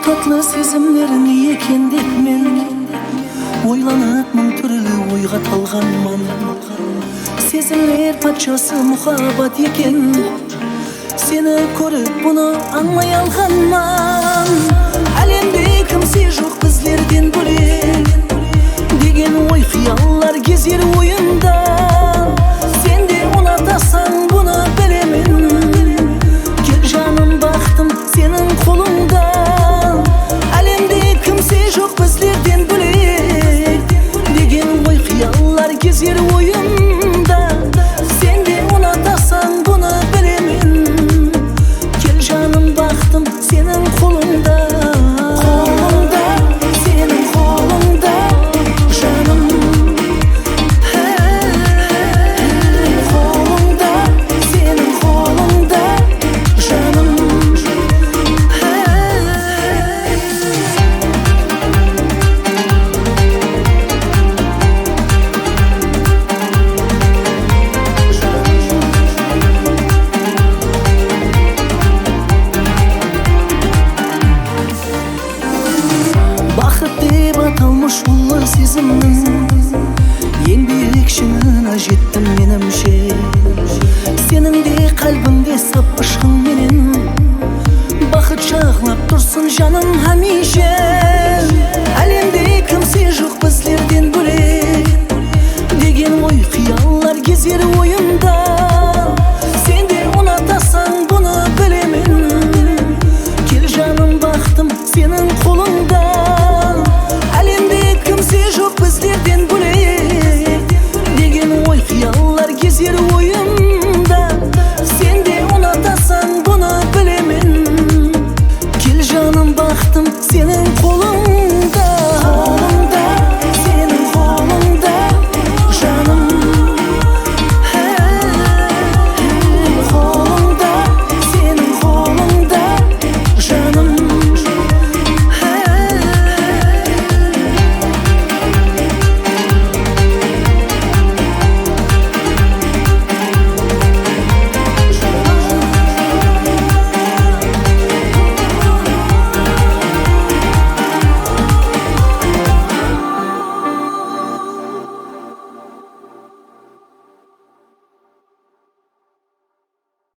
Tatlı сезімлерің екен деп мен ойланып мың түрлі ойға талғанмын. Сезімлер патшасы мұхаббат екен, сені көріп бұны аңлай алғанмын. Әлемде кімсе жоқ біздерден бөлек деген ой қияллар кезер ойымда. Сен де ұнатасың бұны білемін, кел жаным бақтым сенің қолыңда. Әлемде кімсе жоқ біздерден бөлек деген ой қияллар кезер ойымда. Сен де ұнатасың бұны білемін, кел жаным бақтым сенің қолыңда. Қолыңда, сенің қолыңда жаным. Қолыңда, сенің қолыңда жаным. Бақыт деп аталмыш ұлы сезімнің ең биік шыңына жеттім менімше. Сенің де қалбыңде сап ұшқынменен бақыт жағлап тұрсын жаным хәмише. Әлемде кімсе жоқ біздерден бөлек деген ой қияллар кезер